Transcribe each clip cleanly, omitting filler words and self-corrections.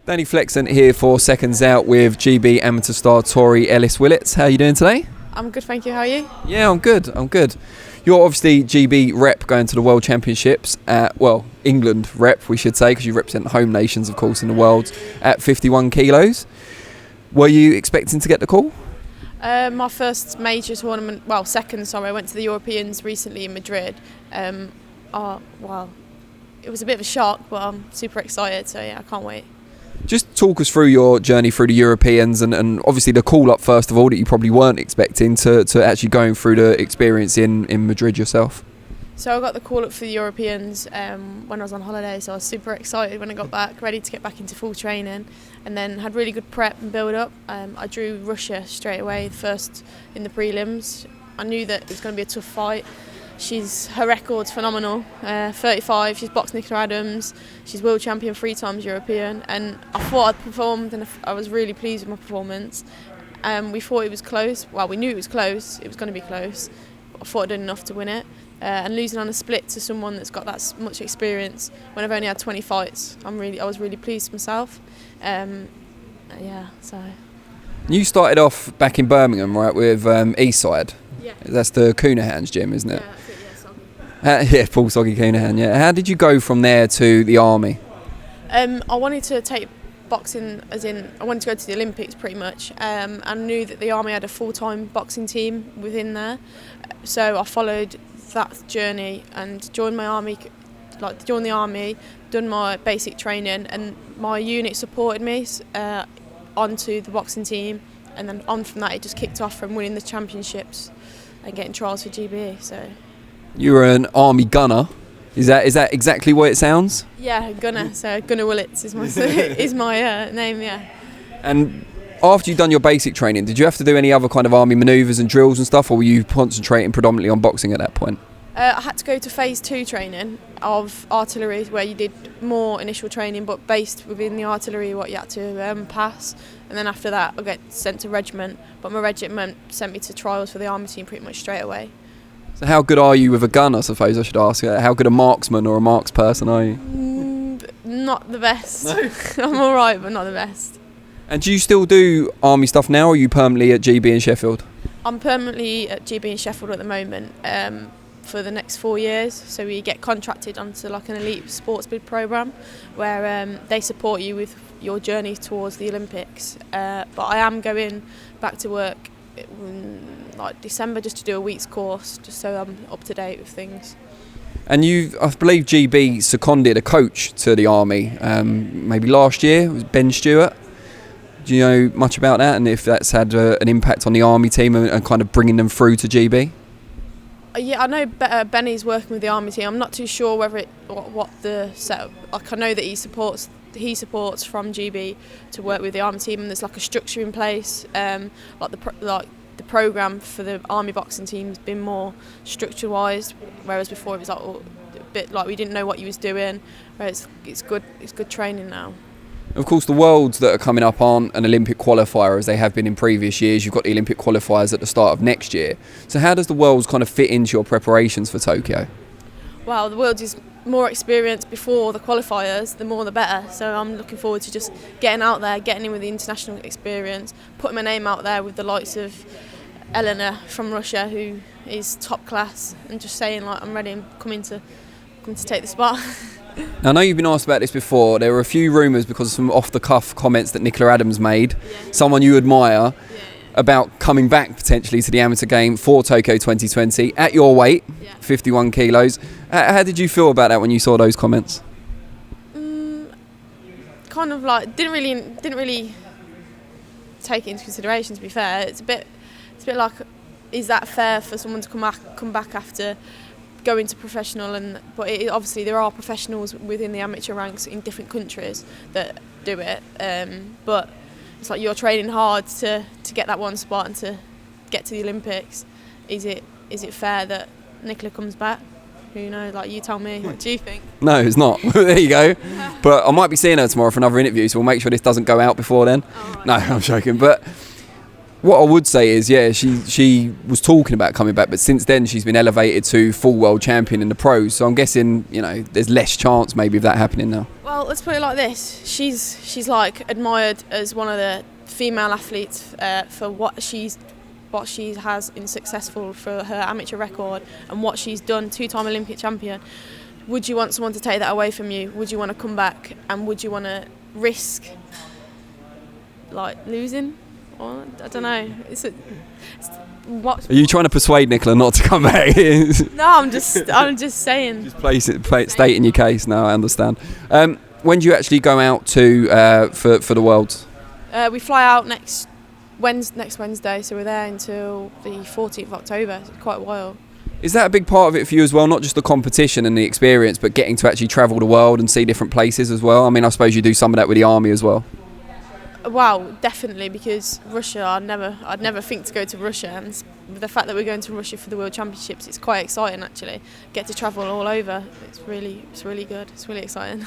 Danny Flexent here for Seconds Out with GB amateur star Tori-Ellis Willetts. How are you doing today? I'm good, thank you. How are you? Yeah, I'm good. You're obviously GB rep going to the World Championships England rep, we should say, because you represent home nations, of course, in the world at 51 kilos. Were you expecting to get the call? My first major tournament, second, I went to the Europeans recently in Madrid. It was a bit of a shock, but I'm super excited, so yeah, I can't wait. Just talk us through your journey through the Europeans and obviously the call-up, first of all, that you probably weren't expecting to actually going through the experience in Madrid yourself. So I got the call-up for the Europeans when I was on holiday, so I was super excited when I got back, ready to get back into full training, and then had really good prep and build-up. I drew Russia straight away, first in the prelims. I knew that it was going to be a tough fight. Her record's phenomenal, 35, she's boxed Nicola Adams, she's world champion 3 times European, and I thought I'd performed and I was really pleased with my performance. We thought it was close, we knew it was close, it was going to be close, but I thought I'd done enough to win it. And losing on a split to someone that's got that much experience when I've only had 20 fights, I was really pleased with myself. You started off back in Birmingham, right, with Eastside? Yeah. That's the Coonahan's gym, isn't it? Yeah, that's it, yeah, Soggy. Yeah, Paul Soggy Coonahan, yeah. How did you go from there to the Army? I wanted to take boxing, I wanted to go to the Olympics pretty much. I knew that the Army had a full-time boxing team within there, so I followed that journey and joined the army, done my basic training, and my unit supported me onto the boxing team, and then on from that it just kicked off from winning the championships and getting trials for GB. So you were an Army gunner. Is that exactly what it sounds? Yeah, gunner. So Gunner Willetts is my name. Yeah. And after you'd done your basic training, did you have to do any other kind of Army manoeuvres and drills and stuff, or were you concentrating predominantly on boxing at that point? I had to go to phase 2 training of artillery, where you did more initial training but based within the artillery what you had to pass, and then after that I get sent to regiment, but my regiment sent me to trials for the Army team pretty much straight away. So how good are you with a gun, I suppose I should ask? How good a marksman or a marks person are you? Not the best. No? I'm alright, but not the best. And do you still do Army stuff now, or are you permanently at GB in Sheffield? I'm permanently at GB in Sheffield at the moment for the next 4 years. So we get contracted onto like an elite sports bid programme where they support you with your journey towards the Olympics. But I am going back to work in like December just to do a week's course, just so I'm up to date with things. And I believe GB seconded a coach to the Army maybe last year. It was Ben Stewart. Do you know much about that, and if that's had an impact on the Army team and kind of bringing them through to GB? Yeah, I know Benny's working with the Army team. I'm not too sure whether what the setup. Like I know that he supports from GB to work with the Army team, and there's like a structure in place. The programme for the Army boxing team has been more structure-wise, whereas before it was like a bit like we didn't know what he was doing. Whereas it's good training now. Of course, the Worlds that are coming up aren't an Olympic qualifier as they have been in previous years. You've got the Olympic qualifiers at the start of next year. So how does the Worlds kind of fit into your preparations for Tokyo? Well, the Worlds is more experience before the qualifiers, the more the better. So I'm looking forward to just getting out there, getting in with the international experience, putting my name out there with the likes of Elena from Russia, who is top class, and just saying like I'm ready and coming to take the spot. Now, I know you've been asked about this before. There were a few rumours because of some off-the-cuff comments that Nicola Adams made, someone you admire, about coming back potentially to the amateur game for Tokyo 2020 at your weight, 51 kilos. How did you feel about that when you saw those comments? Kind of like didn't really take it into consideration. To be fair, it's a bit like, is that fair for someone to come back after going to professional? But obviously there are professionals within the amateur ranks in different countries that do it, but it's like you're training hard to get that one spot and to get to the Olympics. Is it fair that Nicola comes back? Who knows? Like, you tell me. What do you think? No, it's not. There you go. But I might be seeing her tomorrow for another interview, so we'll make sure this doesn't go out before then. Oh, right. No, I'm joking. But what I would say is, yeah, she was talking about coming back, but since then she's been elevated to full world champion in the pros. So I'm guessing, there's less chance maybe of that happening now. Well, Well, let's put it like this. She's like admired as one of the female athletes for what she has in successful for her amateur record and what she's done, 2-time Olympic champion. Would you want someone to take that away from you? Would you want to come back and would you want to risk like losing? Or, I don't know. Are you trying to persuade Nicola not to come back? No, I'm just saying. Just stating your case. No, I understand. When do you actually go out to for the Worlds? We fly out next Wednesday, so we're there until the 14th of October. It's quite a while. Is that a big part of it for you as well? Not just the competition and the experience, but getting to actually travel the world and see different places as well? I mean, I suppose you do some of that with the army as well. Wow, definitely, because Russia, I'd never think to go to Russia, and the fact that we're going to Russia for the World Championships, it's quite exciting actually. Get to travel all over. It's really good. It's really exciting.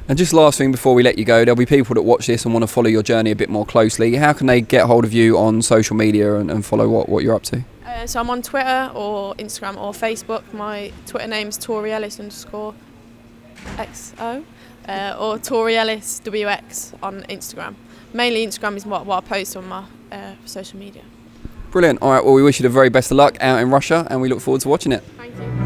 And just last thing before we let you go, there'll be people that watch this and want to follow your journey a bit more closely. How can they get hold of you on social media and follow what you're up to? So I'm on Twitter or Instagram or Facebook. My Twitter name's Tori-Ellis _XO or Tori-Ellis WX on Instagram. Mainly Instagram is what I post on my social media. Brilliant. All right, well, we wish you the very best of luck out in Russia and we look forward to watching it. Thank you.